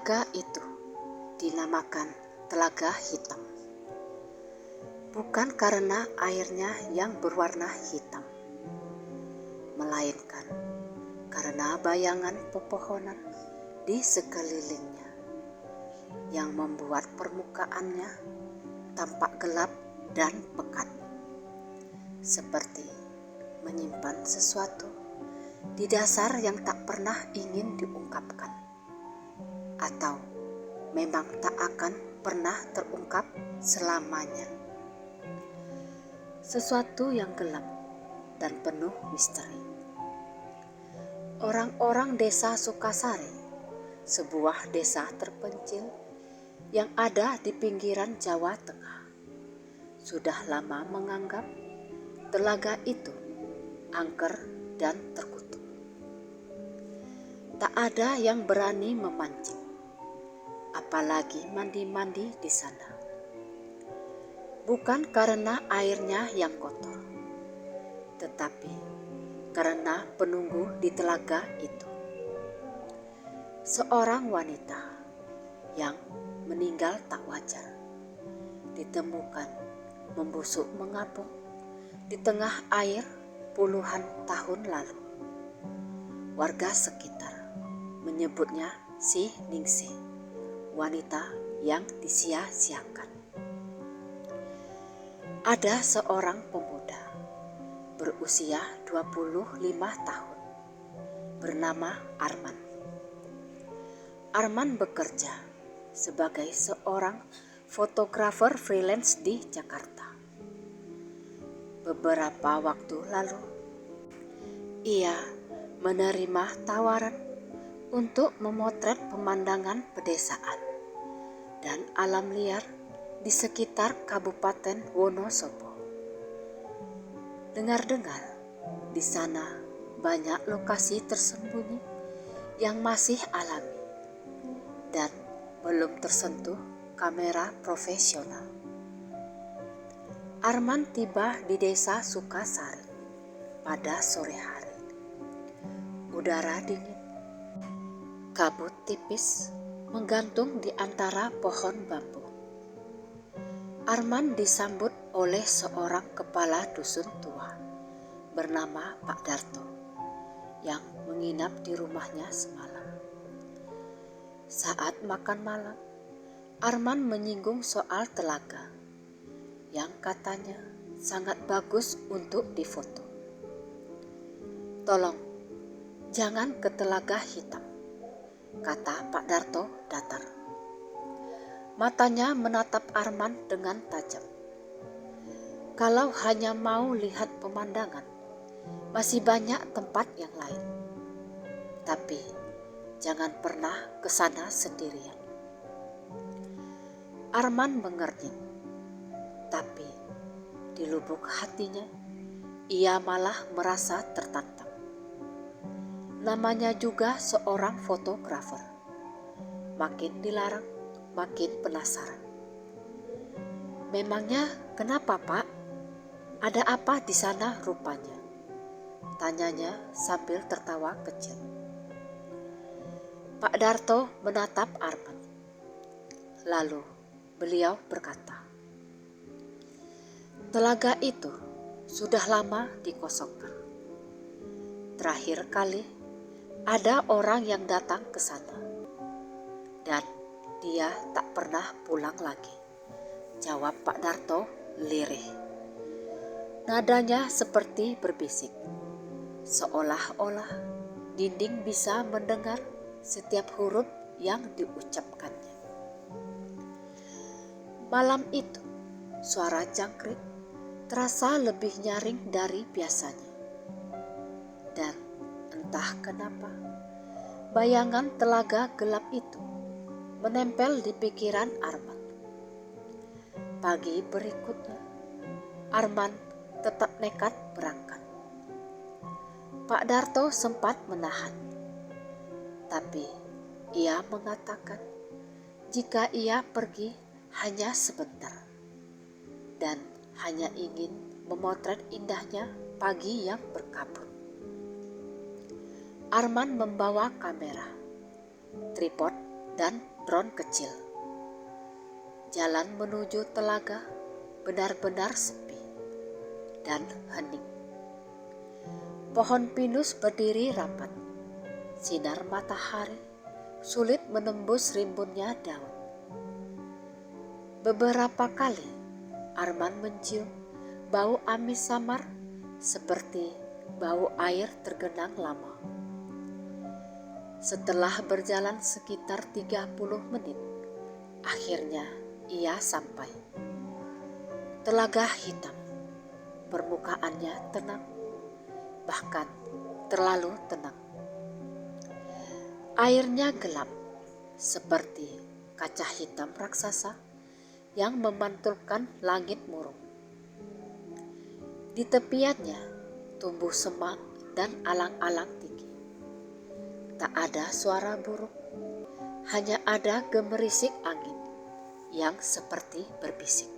Telaga itu dinamakan Telaga Hitam, bukan karena airnya yang berwarna hitam, melainkan karena bayangan pepohonan di sekelilingnya yang membuat permukaannya tampak gelap dan pekat, seperti menyimpan sesuatu di dasar yang tak pernah ingin diungkapkan, atau memang tak akan pernah terungkap selamanya. Sesuatu yang gelap dan penuh misteri. Orang-orang desa Sukasari, sebuah desa terpencil yang ada di pinggiran Jawa Tengah, sudah lama menganggap telaga itu angker dan terkutuk. Tak ada yang berani memancing, apalagi mandi-mandi di sana. Bukan karena airnya yang kotor, tetapi karena penunggu di telaga itu, seorang wanita yang meninggal tak wajar, ditemukan membusuk mengapung di tengah air puluhan tahun lalu. Warga sekitar menyebutnya si Ningsih, wanita yang disia-siakan. Ada seorang pemuda berusia 25 tahun bernama Arman. Arman bekerja sebagai seorang fotografer freelance di Jakarta. Beberapa waktu lalu, ia menerima tawaran untuk memotret pemandangan pedesaan dan alam liar di sekitar Kabupaten Wonosobo. Dengar-dengar, di sana banyak lokasi tersembunyi yang masih alami dan belum tersentuh kamera profesional. Arman tiba di desa Sukasari pada sore hari. Udara dingin, kabut tipis menggantung di antara pohon bambu. Arman disambut oleh seorang kepala dusun tua bernama Pak Darto yang menginap di rumahnya semalam. Saat makan malam, Arman menyinggung soal telaga yang katanya sangat bagus untuk difoto. "Tolong, jangan ke Telaga Hitam," kata Pak Darto datar. Matanya menatap Arman dengan tajam. "Kalau hanya mau lihat pemandangan, masih banyak tempat yang lain. Tapi jangan pernah ke sana sendirian." Arman mengernyit, tapi di lubuk hatinya ia malah merasa tertantang. Namanya juga seorang fotografer. Makin dilarang, makin penasaran. "Memangnya kenapa, Pak? Ada apa di sana rupanya?" tanyanya sambil tertawa kecil. Pak Darto menatap Arman. Lalu beliau berkata, "Telaga itu sudah lama dikosongkan. Terakhir kali ada orang yang datang ke sana, dan dia tak pernah pulang lagi," jawab Pak Darto lirih. Nadanya seperti berbisik, seolah-olah dinding bisa mendengar setiap huruf yang diucapkannya. Malam itu, suara jangkrik terasa lebih nyaring dari biasanya. Dan entah kenapa, bayangan telaga gelap itu menempel di pikiran Arman. Pagi berikutnya, Arman tetap nekat berangkat. Pak Darto sempat menahan, tapi ia mengatakan jika ia pergi hanya sebentar dan hanya ingin memotret indahnya pagi yang berkabut. Arman membawa kamera, tripod, dan drone kecil. Jalan menuju telaga benar-benar sepi dan hening. Pohon pinus berdiri rapat. Sinar matahari sulit menembus rimbunnya daun. Beberapa kali Arman mencium bau amis samar seperti bau air tergenang lama. Setelah berjalan sekitar 30 menit, akhirnya ia sampai. Telaga hitam, permukaannya tenang, bahkan terlalu tenang. Airnya gelap, seperti kaca hitam raksasa yang memantulkan langit murung. Di tepiannya tumbuh semak dan alang-alang tinggi. Tak ada suara burung, hanya ada gemerisik angin yang seperti berbisik.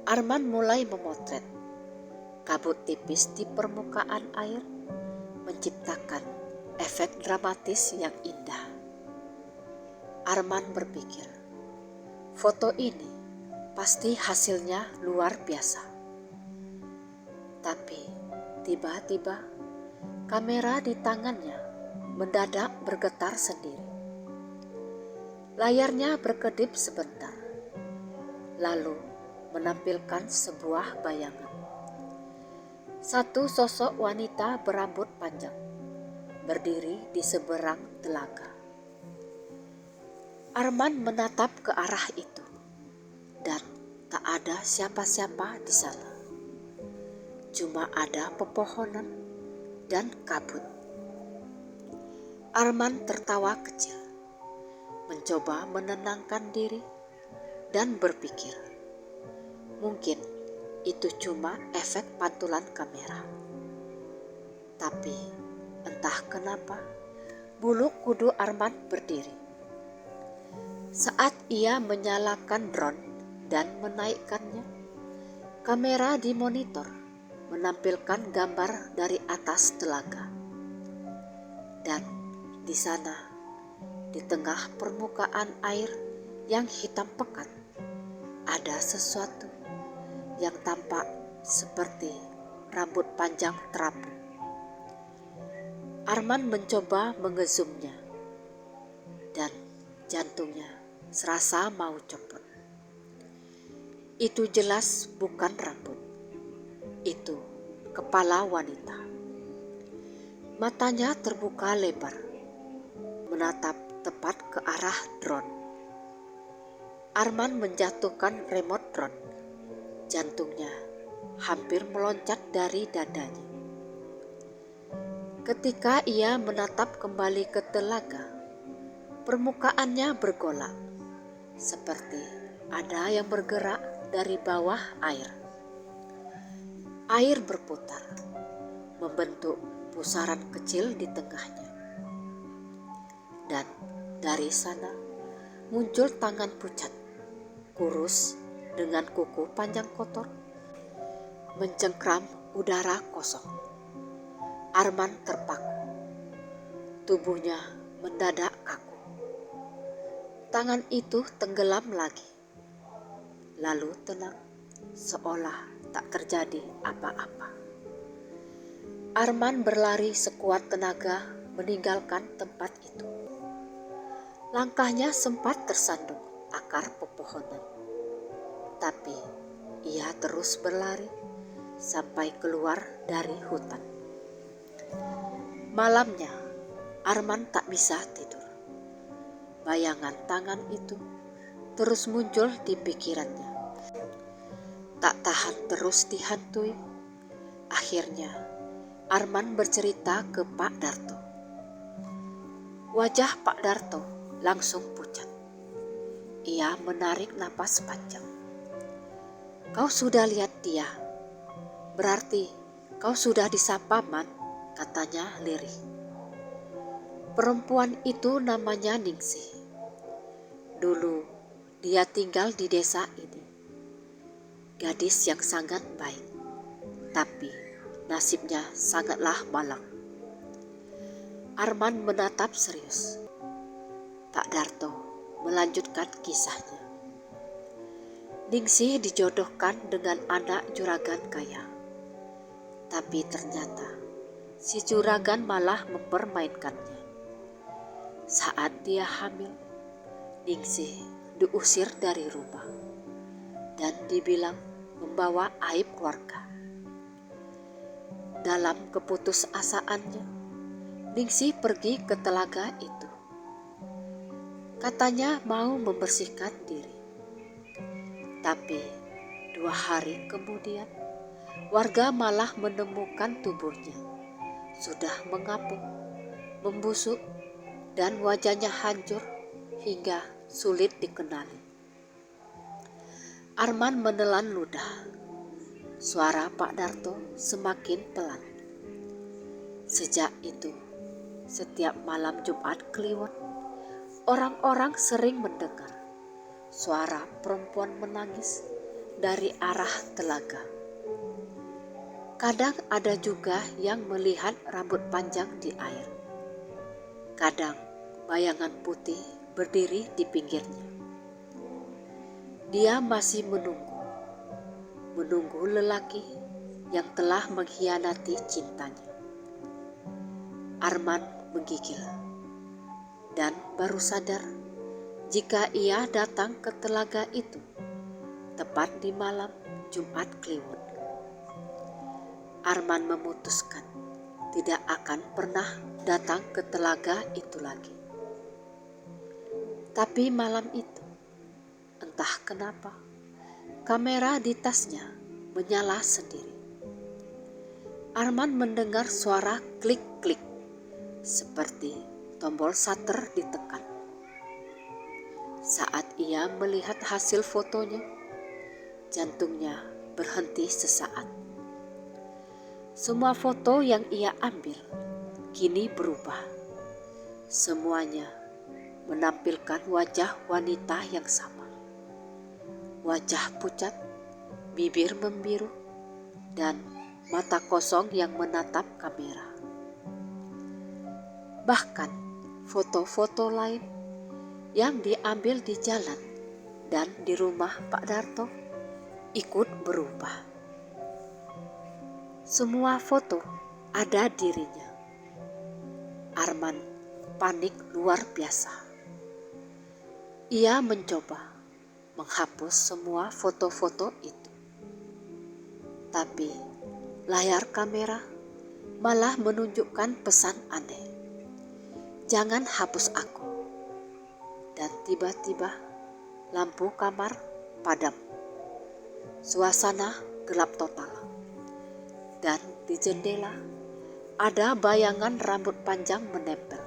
Arman mulai memotret. Kabut tipis di permukaan air menciptakan efek dramatis yang indah. Arman berpikir, foto ini pasti hasilnya luar biasa. Tapi tiba-tiba kamera di tangannya mendadak bergetar sendiri. Layarnya berkedip sebentar, lalu menampilkan sebuah bayangan. Satu sosok wanita berambut panjang, berdiri di seberang telaga. Arman menatap ke arah itu, dan tak ada siapa-siapa di sana. Cuma ada pepohonan dan kabut. Arman tertawa kecil, mencoba menenangkan diri dan berpikir, mungkin itu cuma efek pantulan kamera. Tapi entah kenapa bulu kudu Arman berdiri. Saat ia menyalakan drone dan menaikkannya, kamera di monitor menampilkan gambar dari atas telaga. Dan di sana, di tengah permukaan air yang hitam pekat, ada sesuatu yang tampak seperti rambut panjang terapung. Arman mencoba mengezoomnya, dan jantungnya serasa mau copot. Itu jelas bukan rambut. Itu kepala wanita. Matanya terbuka lebar, menatap tepat ke arah drone. Arman menjatuhkan remote drone. Jantungnya hampir meloncat dari dadanya. Ketika ia menatap kembali ke telaga, permukaannya bergolak, seperti ada yang bergerak dari bawah air. Air berputar, membentuk pusaran kecil di tengahnya. Dan dari sana muncul tangan pucat, kurus dengan kuku panjang kotor, mencengkram udara kosong. Arman terpaku, tubuhnya mendadak kaku. Tangan itu tenggelam lagi, lalu tenang, seolah tak terjadi apa-apa. Arman berlari sekuat tenaga meninggalkan tempat itu. Langkahnya sempat tersandung akar pepohonan, tapi ia terus berlari sampai keluar dari hutan. Malamnya, Arman tak bisa tidur. Bayangan tangan itu terus muncul di pikirannya. Tak tahan terus dihantui, akhirnya Arman bercerita ke Pak Darto. Wajah Pak Darto langsung pucat. Ia menarik napas panjang. Kau sudah lihat dia? Berarti kau sudah disapa, Man, katanya lirih. Perempuan itu namanya Ningsih. Dulu dia tinggal di desa ini. Gadis yang sangat baik, tapi nasibnya sangatlah malang. Arman menatap serius. Pak Darto melanjutkan kisahnya. Ningsih dijodohkan dengan anak juragan kaya. Tapi ternyata si juragan malah mempermainkannya. Saat dia hamil, Ningsih diusir dari rumah dan dibilang membawa aib keluarga. Dalam keputusasaannya, Ningsih pergi ke telaga itu. Katanya mau membersihkan diri. Tapi 2 hari kemudian, warga malah menemukan tubuhnya sudah mengapung, membusuk, dan wajahnya hancur hingga sulit dikenali. Arman menelan ludah. Suara Pak Darto semakin pelan. Sejak itu, setiap malam Jumat Kliwon, orang-orang sering mendengar suara perempuan menangis dari arah telaga. Kadang ada juga yang melihat rambut panjang di air. Kadang bayangan putih berdiri di pinggirnya. Dia masih menunggu lelaki yang telah mengkhianati cintanya. Arman menggigil dan baru sadar jika ia datang ke telaga itu tepat di malam Jumat Kliwon. Arman memutuskan tidak akan pernah datang ke telaga itu lagi. Tapi malam itu, entah kenapa, kamera di tasnya menyala sendiri. Arman mendengar suara klik-klik seperti tombol shutter ditekan. Saat ia melihat hasil fotonya, jantungnya berhenti sesaat. Semua foto yang ia ambil kini berubah. Semuanya menampilkan wajah wanita yang sama. Wajah pucat, bibir membiru, dan mata kosong yang menatap kamera. Bahkan foto-foto lain yang diambil di jalan dan di rumah Pak Darto ikut berubah. Semua foto ada dirinya. Arman panik luar biasa. Ia mencoba menghapus semua foto-foto itu. Tapi layar kamera malah menunjukkan pesan aneh. Jangan hapus aku. Dan tiba-tiba lampu kamar padam. Suasana gelap total. Dan di jendela ada bayangan rambut panjang menempel,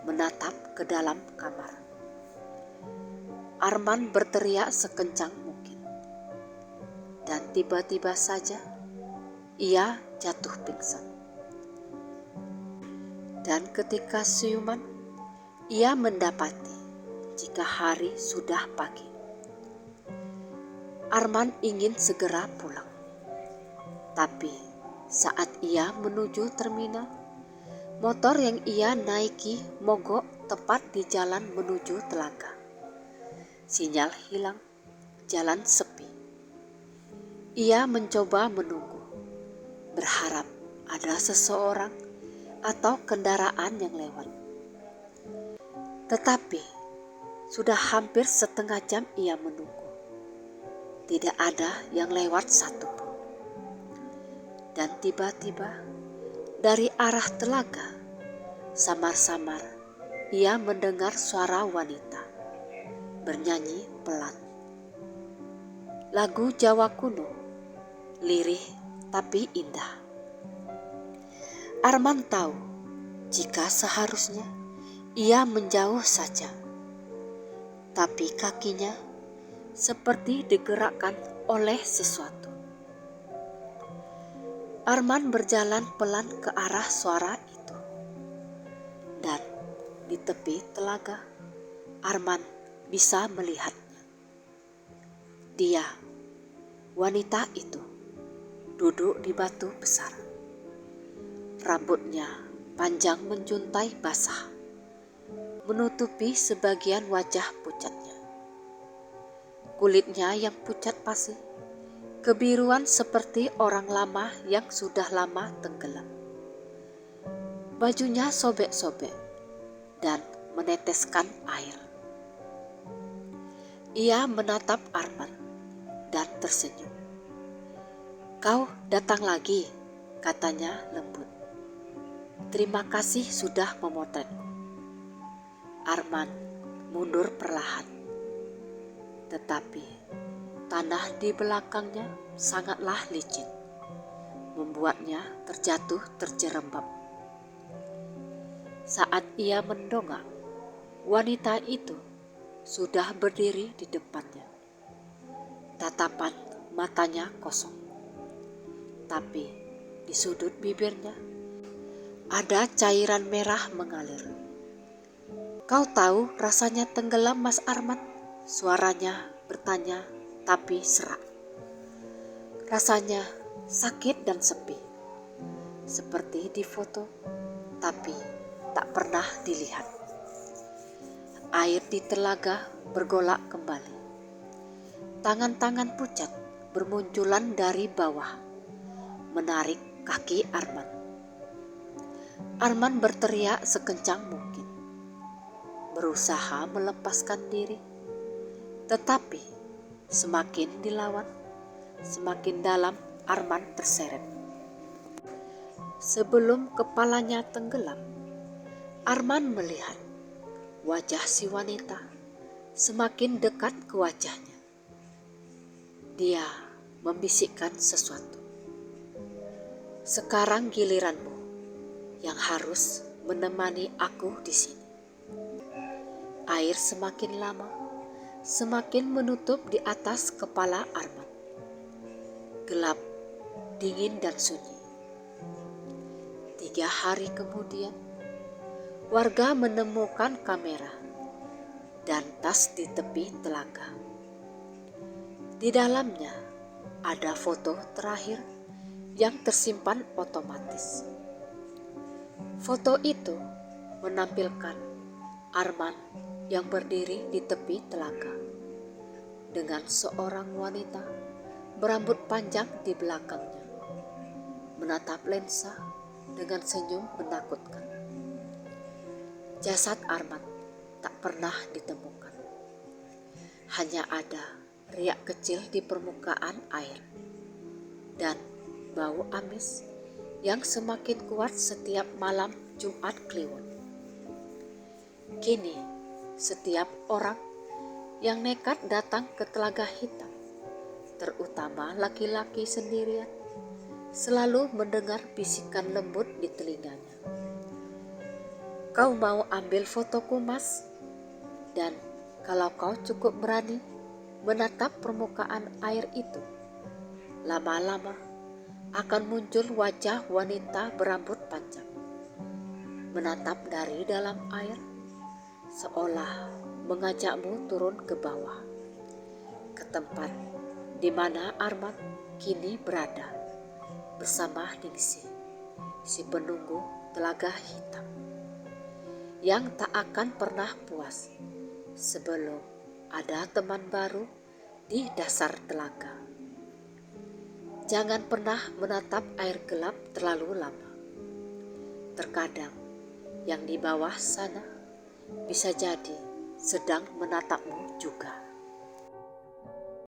menatap ke dalam kamar. Arman berteriak sekencang mungkin. Dan tiba-tiba saja ia jatuh pingsan. Dan ketika siuman, ia mendapati jika hari sudah pagi. Arman ingin segera pulang. Tapi saat ia menuju terminal, motor yang ia naiki mogok tepat di jalan menuju telaga. Sinyal hilang, jalan sepi. Ia mencoba menunggu, berharap ada seseorang atau kendaraan yang lewat. Tetapi sudah hampir setengah jam ia menunggu. Tidak ada yang lewat satupun. Dan tiba-tiba dari arah telaga, samar-samar ia mendengar suara wanita bernyanyi pelan. Lagu Jawa kuno, lirih tapi indah. Arman tahu jika seharusnya ia menjauh saja. Tapi kakinya seperti digerakkan oleh sesuatu. Arman berjalan pelan ke arah suara itu. Dan di tepi telaga, Arman bisa melihatnya. Dia, wanita itu, duduk di batu besar. Rambutnya panjang menjuntai basah. menutupi sebagian wajah pucatnya. Kulitnya yang pucat pasir, kebiruan seperti orang lama yang sudah lama tenggelam. Bajunya sobek-sobek dan meneteskan air. Ia menatap Arman dan tersenyum. "Kau datang lagi," katanya lembut. "Terima kasih sudah memotretku." Arman mundur perlahan. Tetapi tanah di belakangnya sangatlah licin, membuatnya terjatuh terjerembab. Saat ia mendongak, wanita itu sudah berdiri di depannya. Tatapan matanya kosong, tapi di sudut bibirnya ada cairan merah mengalir. "Kau tahu rasanya tenggelam, Mas Arman?" Suaranya bertanya tapi serak. Rasanya sakit dan sepi, seperti di foto, tapi tak pernah dilihat. Air di telaga bergolak kembali. Tangan-tangan pucat bermunculan dari bawah, menarik kaki Arman. Arman berteriak sekencang mungkin, berusaha melepaskan diri, tetapi semakin dilawan, semakin dalam Arman terseret. Sebelum kepalanya tenggelam, Arman melihat wajah si wanita semakin dekat ke wajahnya. Dia membisikkan sesuatu. "Sekarang giliranmu yang harus menemani aku di sini." Air semakin lama semakin menutup di atas kepala Arman. Gelap, dingin dan sunyi. 3 hari kemudian, warga menemukan kamera dan tas di tepi telaga. Di dalamnya ada foto terakhir yang tersimpan otomatis. Foto itu menampilkan Arman yang berdiri di tepi telaga dengan seorang wanita berambut panjang di belakangnya, menatap lensa dengan senyum menakutkan. Jasad Arman tak pernah ditemukan. Hanya ada riak kecil di permukaan air dan bau amis yang semakin kuat setiap malam Jumat Kliwon. Kini setiap orang yang nekat datang ke Telaga Hitam, terutama laki-laki sendirian, selalu mendengar bisikan lembut di telinganya. "Kau mau ambil fotoku, Mas? Dan kalau kau cukup berani menatap permukaan air itu, lama-lama akan muncul wajah wanita berambut panjang, menatap dari dalam air, seolah mengajakmu turun ke bawah, ke tempat di mana Arman kini berada bersama Ningsih, si penunggu Telaga Hitam, yang tak akan pernah puas sebelum ada teman baru di dasar telaga. Jangan pernah menatap air gelap terlalu lama. Terkadang yang di bawah sana bisa jadi sedang menatapmu juga."